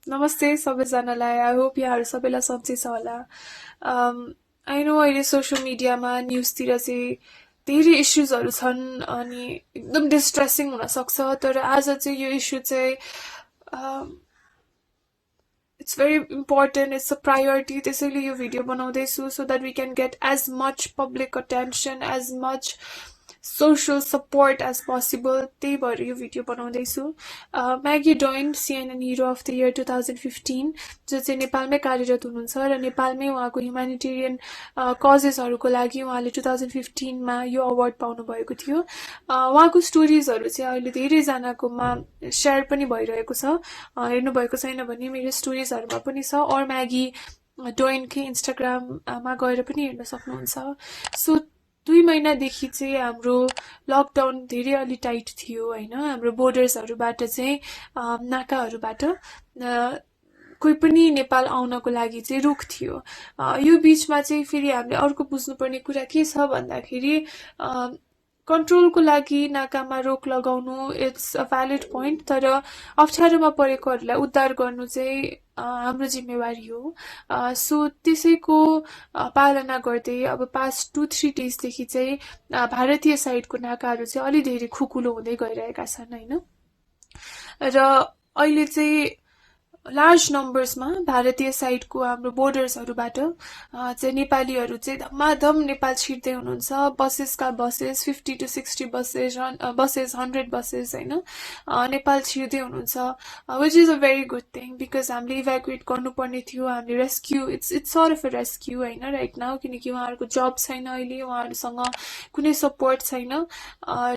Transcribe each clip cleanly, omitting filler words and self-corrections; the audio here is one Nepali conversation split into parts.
नमस्ते सबैजनालाई। आई होप यहाँहरू सबैलाई सन्चै छ होला। आई नो अहिले सोसियल मिडियामा न्युजतिर चाहिँ धेरै इस्युजहरू छन् अनि एकदम डिस्ट्रेसिङ हुनसक्छ, तर आज चाहिँ यो इस्यु चाहिँ it's very important, it's a priority, त्यसैले यो भिडियो बनाउँदैछु so that we can get as much public attention, as much social support as possible. त्यही भएर यो भिडियो बनाउँदैछु। Maggie Doyne CNN hero of the year 2015, जो चाहिँ नेपालमै कार्यरत हुनुहुन्छ र नेपालमै उहाँको ह्युमेनिटेरियन कजेसहरूको लागि उहाँले 2015मा यो अवार्ड पाउनुभएको थियो। उहाँको स्टोरिजहरू चाहिँ अहिले धेरैजनाकोमा सेयर पनि भइरहेको छ। हेर्नुभएको छैन भने मेरो स्टोरिजहरूमा पनि छ, और म्यागी डोइनकै इन्स्टाग्राममा गएर पनि हेर्न सक्नुहुन्छ। सो 2 महिनादेखि चाहिँ हाम्रो लकडाउन धेरै अलि टाइट थियो होइन। हाम्रो बोर्डर्सहरूबाट चाहिँ नाकाहरूबाट कोही पनि नेपाल आउनको लागि चाहिँ रोक थियो। यो बिचमा चाहिँ फेरि हामीले अर्को बुझ्नुपर्ने कुरा के छ भन्दाखेरि कन्ट्रोलको लागि नाकामा रोक लगाउनु इट्स अ भ्यालिड पोइन्ट, तर अप्ठ्यारोमा परेकोहरूलाई उद्धार गर्नु चाहिँ हाम्रो जिम्मेवारी हो। सो त्यसैको पालना गर्दै अब पास्ट 2-3 डेजदेखि चाहिँ भारतीय साइडको नाकाहरू चाहिँ अलि धेरै खुकुलो हुँदै गइरहेका छन् होइन। र अहिले चाहिँ लार्ज नम्बर्समा भारतीय साइडको हाम्रो बोर्डर्सहरूबाट चाहिँ नेपालीहरू चाहिँ धमाधम नेपाल छिर्दै हुनुहुन्छ। बसेसका बसेस 50 to 60 बसेस 100 बसेस होइन नेपाल छिर्दै हुनुहुन्छ, which is a very good thing, because हामीले इभ्याकुएट गर्नुपर्ने थियो। हामीले rescue it's sort of a rescue होइन राइट नाउ, किनकि उहाँहरूको जब छैन अहिले, उहाँहरूसँग कुनै सपोर्ट छैन।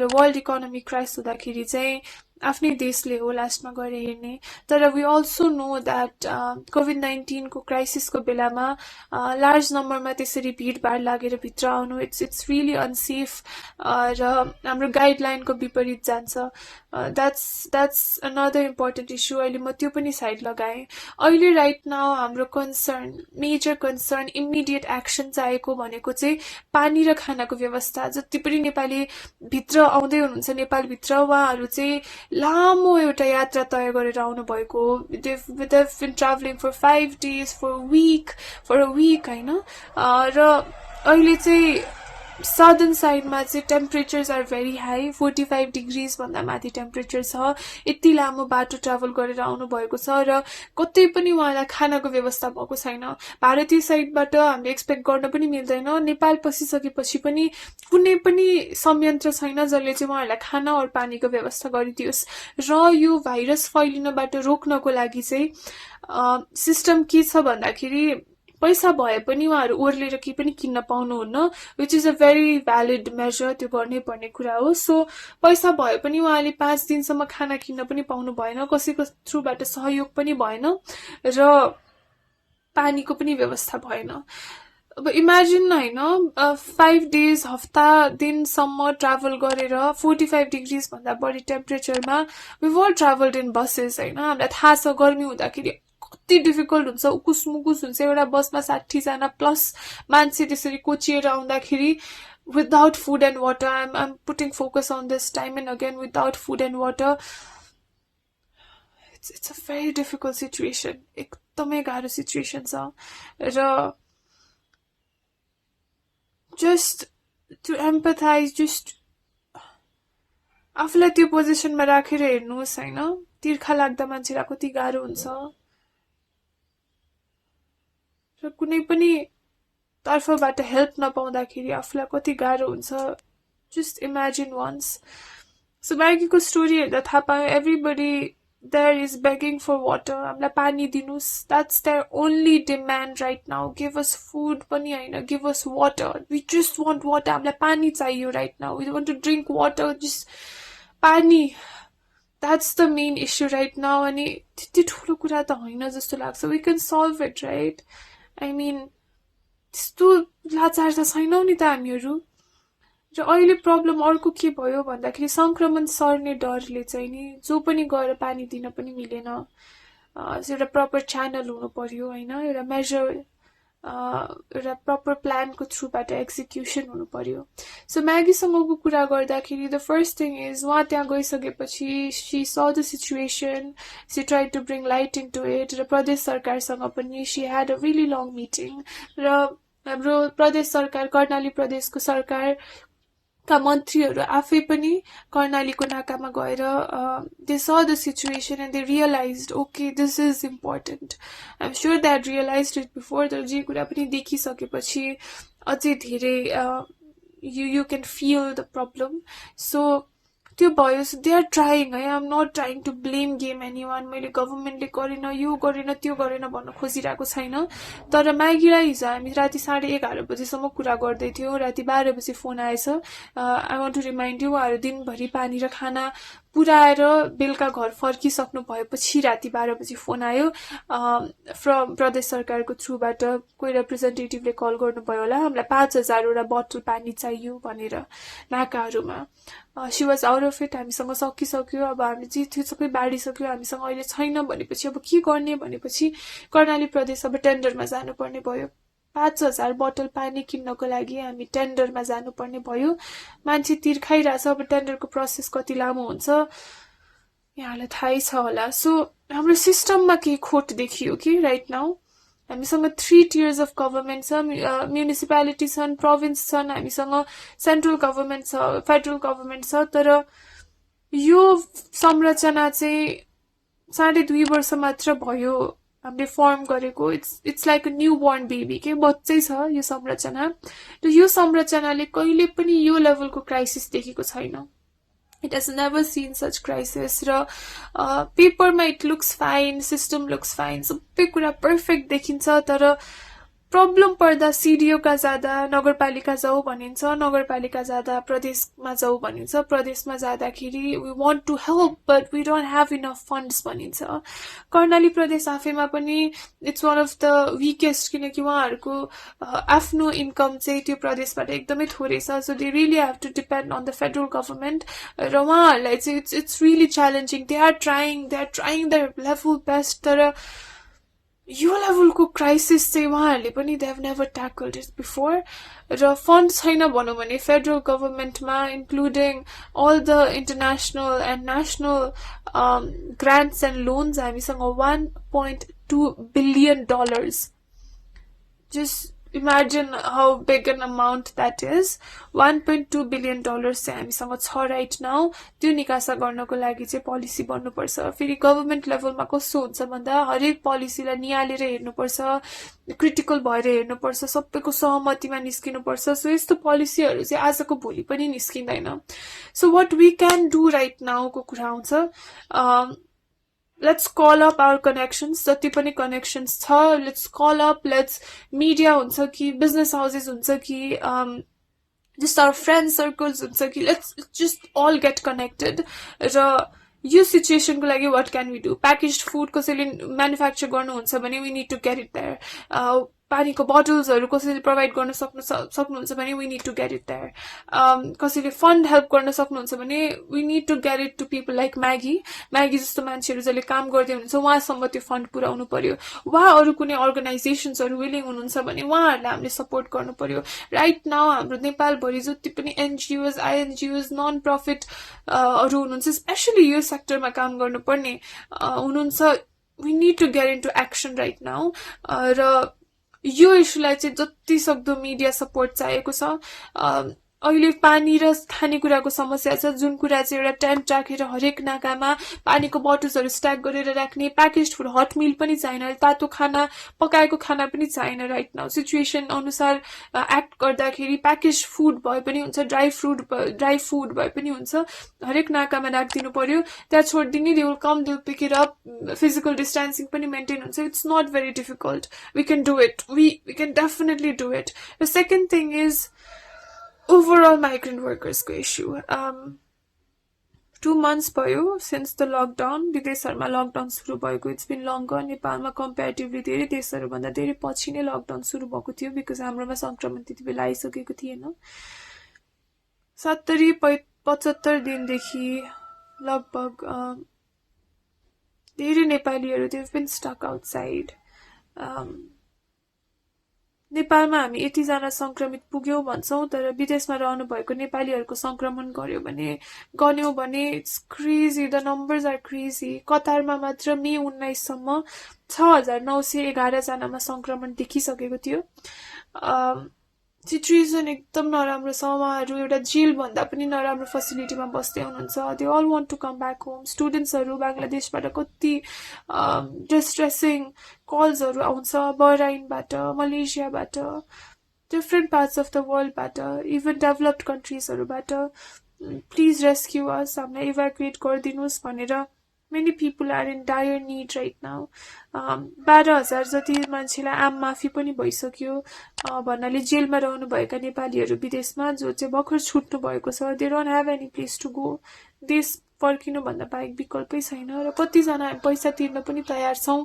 र वर्ल्ड इकोनोमिक क्राइसिस हुँदाखेरि चाहिँ आफ्नै देशले हो लास्टमा गएर हेर्ने। तर वी अल्सो नो द्याट कोभिड-19को क्राइसिसको बेलामा लार्ज नम्बरमा त्यसरी भिडभाड लागेर भित्र आउनु इट्स रियली अनसेफ र हाम्रो गाइडलाइनको विपरीत जान्छ। That's another important issue. अहिले म त्यो पनि साइड लगाएँ। अहिले राइट नाउ हाम्रो concern, major concern, immediate action चाहिएको भनेको चाहिँ पानी र खानाको व्यवस्था। जति पनि नेपाली भित्र आउँदै हुनुहुन्छ नेपालभित्र, उहाँहरू चाहिँ लामो एउटा यात्रा तय गरेर आउनुभएको हो। they've been traveling for 5 days, for a week होइन। र अहिले चाहिँ सदर्न साइडमा चाहिँ temperatures are very high, 45 degrees भन्दा माथि टेम्परेचर छ। यति लामो बाटो ट्राभल गरेर आउनुभएको छ र कतै पनि उहाँलाई खानाको व्यवस्था भएको छैन। भारतीय साइडबाट हामीले एक्सपेक्ट गर्न पनि मिल्दैन। नेपाल पसिसकेपछि पनि कुनै पनि संयन्त्र छैन जसले चाहिँ उहाँहरूलाई खाना और पानीको व्यवस्था गरिदियोस्। र यो भाइरस फैलिनबाट रोक्नको लागि चाहिँ सिस्टम के छ भन्दाखेरि पैसा भए पनि उहाँहरू ओर्लेर केही पनि किन्न पाउनुहुन्न, which is a very valid measure, त्यो गर्नै पर्ने कुरा हो। सो पैसा भए पनि उहाँले 5 दिनसम्म खाना किन्न पनि पाउनु भएन, कसैको थ्रुबाट सहयोग पनि भएन र पानीको पनि व्यवस्था भएन। अब इमेजिन होइन 5 डेज हप्ता दिनसम्म ट्राभल गरेर 45 डिग्रिज भन्दा बढी टेम्परेचरमा वी वर ट्राभल्ड इन बसेस होइन। हामीलाई थाहा छ गर्मी हुँदाखेरि कति डिफिकल्ट हुन्छ, उकुस मुकुस हुन्छ। एउटा बसमा 60 जना प्लस मान्छे त्यसरी कोचिएर आउँदाखेरि without food and water, I'm putting focus on this time and again, without food and water it's a very difficult situation, एकदमै गाह्रो सिचुएसन छ। र जस्ट टु एम्पथाइज, जस्ट आफूलाई त्यो पोजिसनमा राखेर हेर्नुहोस् होइन। तिर्खा लाग्दा मान्छेलाई कति गाह्रो हुन्छ र कुनै पनि तर्फबाट हेल्प नपाउँदाखेरि आफूलाई कति गाह्रो हुन्छ। Just imagine once. सो म्यागीको स्टोरी हेर्दा थाहा पायो everybody there is begging for water. हामीलाई पानी दिनुहोस्, that's their only demand right now. Give us food पनि होइन, give us water, we just want water. हामीलाई पानी चाहियो right now, we want to drink water, just पानी। That's the main issue right now. अनि त्यति ठुलो कुरा त होइन जस्तो लाग्छ। We can solve it right. I mean त्यस्तो लाचार त छैनौँ नि त हामीहरू। र अहिले प्रब्लम अर्को के भयो भन्दाखेरि सङ्क्रमण सर्ने डरले चाहिँ नि जो पनि गएर पानी दिन पनि मिलेन। एउटा प्रपर च्यानल हुनु पर्यो होइन, एउटा मेजर एउटा प्रपर प्लानको थ्रुबाट एक्जिक्युसन हुनु पर्यो. सो म्यागीसँगको कुरा गर्दाखेरि द फर्स्ट थिङ इज उहाँ त्यहाँ गइसकेपछि she saw the situation, she try to bring light into it, र प्रदेश सरकारसँग पनि she had a really long meeting. र हाम्रो प्रदेश सरकार, कर्णाली प्रदेशको सरकार का मन्त्रीहरू आफै पनि कर्णालीको नाकामा गएर they saw the situation and they realized okay this is important. I am sure that realized it before, तर जे कुरा पनि देखिसकेपछि अझै धेरै you can feel the problem. So त्यो भयो. सो दे आर ट्राइङ है, I am not trying to blame game anyone. मैले गभर्मेन्टले गरेन, यो गरेन, त्यो गरेन भन्न खोजिरहेको छैन. तर म्यागीलाई हिजो हामी राति 11:30 बजीसम्म कुरा गर्दै थियौँ. राति 12 बजी फोन आएछ. I want to remind you, उहाँहरू दिनभरि पानी र खाना पुऱ्याएर बेलुका घर फर्किसक्नु भएपछि राति 12 बजी फोन आयो फ्रम प्रदेश सरकारको थ्रुबाट. कोही रिप्रेजेन्टेटिभले कल गर्नुभयो होला, हामीलाई 5,000 बोतल पानी चाहियो भनेर नाकाहरूमा. She was out of it. हामीसँग सकिसक्यो, अब हामी जे थियो सबै बाँडिसक्यो, हामीसँग अहिले छैन भनेपछि अब के गर्ने भनेपछि कर्णाली प्रदेश अब टेन्डरमा जानुपर्ने भयो. 5,000 बोतल पानी किन्नको लागि हामी टेन्डरमा जानुपर्ने भयो. मान्छे तिर्खाइरहेछ. अब टेन्डरको प्रोसेस कति लामो हुन्छ यहाँलाई थाहै छ होला. सो हाम्रो सिस्टममा केही खोट देखियो कि राइट नाउ. हामीसँग 3 tiers अफ गभर्मेन्ट छ. म्युनिसिपालिटी छन्, प्रोभिन्स छन्, हामीसँग सेन्ट्रल गभर्मेन्ट छ, फेडरल गभर्मेन्ट छ. तर यो संरचना चाहिँ 2.5 वर्ष मात्र भयो हामीले फर्म गरेको. It's like a new born baby के बच्चै छ यो संरचना. र यो संरचनाले कहिले पनि यो लेभलको क्राइसिस देखेको छैन. It has never seen such crisis. र पेपरमा it looks fine, system looks fine, सबै कुरा पर्फेक्ट देखिन्छ. तर प्रब्लम पर्दा सिडिओ का जाँदा नगरपालिका जाऊ भनिन्छ, नगरपालिका जाँदा प्रदेशमा जाऊ भनिन्छ, प्रदेशमा जाँदाखेरि we want to help but we don't have enough funds भनिन्छ. कर्णाली प्रदेश आफैमा पनि it's one of the weakest, किनकि उहाँहरूको आफ्नो इन्कम चाहिँ त्यो प्रदेशबाट एकदमै थोरै छ. So they really have to depend on the federal government. र उहाँहरूलाई चाहिँ it's really challenging. They are trying the level best. तर यो लेभलको क्राइसिस चाहिँ उहाँहरूले पनि they have never tackled it before. र फन्ड छैन भनौँ भने फेडरल गभर्मेन्टमा including all the international and national grants and loans हामीसँग $1.2 billion. Just imagine how big an amount that is. $1.2 billion चाहिँ हामीसँग छ राइट नाउ. त्यो निकासा गर्नको लागि चाहिँ पोलिसी बन्नुपर्छ. फेरि गभर्मेन्ट लेभलमा कस्तो हुन्छ भन्दा हरेक पोलिसीलाई निहालेर हेर्नुपर्छ, क्रिटिकल भएर हेर्नुपर्छ, सबैको सहमतिमा निस्किनुपर्छ. सो यस्तो पोलिसीहरू चाहिँ आजको भोलि पनि निस्किँदैन. So what we can do right नाउको कुरा आउँछ. Let's call up our connections. जति पनि connections छ, let's call up, let's media हुन्छ कि business houses हुन्छ कि just our friend circles हुन्छ कि let's just all get connected. र यो सिचुएसनको लागि what can we do? Packaged food कसैले म्यानुफ्याक्चर गर्नुहुन्छ भने we need to get it there. पानीको बोटल्सहरू कसैले प्रोभाइड गर्न सक्नुहुन्छ भने we need to get it there. कसैले फन्ड हेल्प गर्न सक्नुहुन्छ भने we need to get it to people like Maggi जस्तो मान्छेहरू जसले काम गर्दै हुनुहुन्छ उहाँसम्म त्यो फन्ड पुर्याउनु पर्यो. वा अरू कुनै अर्गनाइजेसन्सहरू विलिङ हुनुहुन्छ भने उहाँहरूलाई हामीले सपोर्ट गर्नु पर्यो. राइट नाउ हाम्रो नेपालभरि जति पनि एनजिओज, आइएनजिओज, नन प्रफिट हरू हुनुहुन्छ, स्पेसली यो सेक्टरमा काम गर्नुपर्ने हुनुहुन्छ, we need to get into action right now. र यो इस्युलाई चाहिँ जति सक्दो मिडिया सपोर्ट चाहिएको छ. अहिले पानी र खानेकुराको समस्या छ, जुन कुरा चाहिँ एउटा टेन्ट राखेर हरेक नाकामा पानीको बोटल्सहरू स्ट्याक गरेर राख्ने. प्याकेज फुड, हट मिल पनि छैन, तातो खाना, पकाएको खाना पनि छैन. राइट नाउ सिचुएसन अनुसार एक्ट गर्दाखेरि प्याकेज फुड भए पनि हुन्छ, ड्राई फुड भए पनि हुन्छ, हरेक नाकामा राखिदिनु पर्यो. त्यहाँ छोडिदिने, they will come, they will pick it up. Physical distancing पनि मेन्टेन हुन्छ. It's not very difficult. We can do it. We can definitely do it. The second thing is overall migrant workers को issue. 2 months भयो since the lockdown. विदेशहरुमा लकडाउन सुरु भएको. It's been longer. नेपालमा comparatively धेरै देशहरुभन्दा धेरै पछि नै लकडाउन सुरु भएको थियो because हाम्रोमा संक्रमण त्यति बेला आइसकेको थिएन. 70-75 दिनदेखि लगभग धेरै नेपालीहरु they've been stuck outside. नेपालमा हामी यतिजना संक्रमित पुग्यौं भन्छौं तर विदेशमा रहनु भएको नेपालीहरूको संक्रमण गन्यौं भने it's crazy the numbers are crazy कतारमा मात्र मे 19 सम्म 6911 जनामा संक्रमण देखिसकेको थियो सिचुएसन एकदम नराम्रो छ उहाँहरू एउटा जेल भन्दा पनि नराम्रो फेसिलिटीमा बस्दै हुनुहुन्छ they all want to come back home स्टुडेन्ट्सहरू बांग्लादेशबाट कति डिस्ट्रेसिङ कल्सहरू आउँछ बहराइनबाट मलेसियाबाट डिफरेन्ट पार्ट्स अफ द वर्ल्डबाट इभन डेभलप्ड कन्ट्रिजहरूबाट प्लिज रेस्क्यू अस हामीलाई इभ्याकुएट गरिदिनुहोस् भनेर many people are in dire need right now 12,000 जति मान्छेलाई आम माफी पनि भइसक्यो भन्नाले जेलमा रहनु भएका नेपालीहरू विदेशमा जो चाहिँ भर्खर छुट्नु भएको छ they don't have any place to go देश फर्किनु भन्दा बाहेक विकल्पै छैन र कतिजना पैसा तिर्न पनि तयार छौं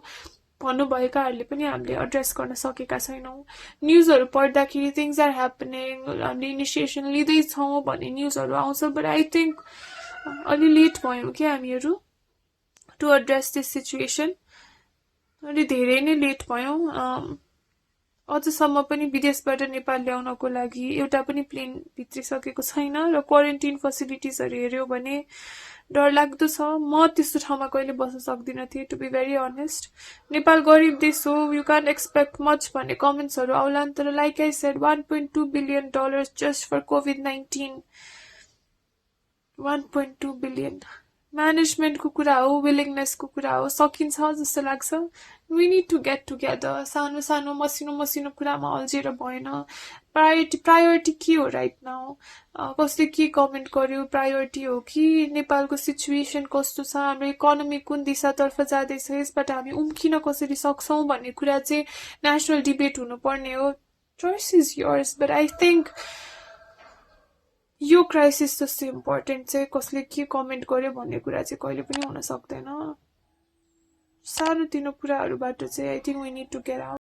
भन्नुभएकाहरूले पनि हामीले एड्रेस गर्न सकेका छैनौं न्यूजहरू पढ्दाखेरि थिङ्स आर ह्यापनिङ हामीले इनिसिएसन लिँदैछौँ भन्ने न्यूजहरू आउँछ बट आई थिङ्क अलि लेट भयौँ कि हामीहरू to address this situation अलि धेरै नै लेट भयौं अझसम्म पनि विदेशबाट नेपाल ल्याउनको लागि एउटा पनि प्लेन भित्रिसकेको छैन र क्वारेन्टाइन फेसिलिटिजहरू हेर्यो भने डरलाग्दो छ म त्यस्तो ठाउँमा कहिले बस्न सक्दिन थिए to be very honest Nepal गरिब देश हो यु कान्ट एक्सपेक्ट मच भन्ने कमेन्ट्सहरू आउलान् तर like I said $1.2 billion just for कोभिड-19 $1.2 billion म्यानेजमेन्टको कुरा हो विलिङनेसको कुरा हो सकिन्छ जस्तो लाग्छ we need to get together सानो सानो मसिनो कुरामा अल्झेर भएन प्रायोरिटी के हो राइट नाउ कसले के कमेन्ट गर्यो प्रायोरिटी हो कि नेपालको सिचुएसन कस्तो छ हाम्रो इकोनोमी कुन दिशातर्फ जाँदैछ यसबाट हामी उम्किन कसरी सक्छौं भन्ने कुरा चाहिँ नेशनल डिबेट हुनुपर्ने हो choice is yours but I think यो क्राइसिस जस्तो इम्पोर्टेन्ट चाहिँ कसले के कमेन्ट गर्यो भन्ने कुरा चाहिँ कहिले पनि हुन सक्दैन सानो तिनो कुराहरुबाट चाहिँ I think we need to get out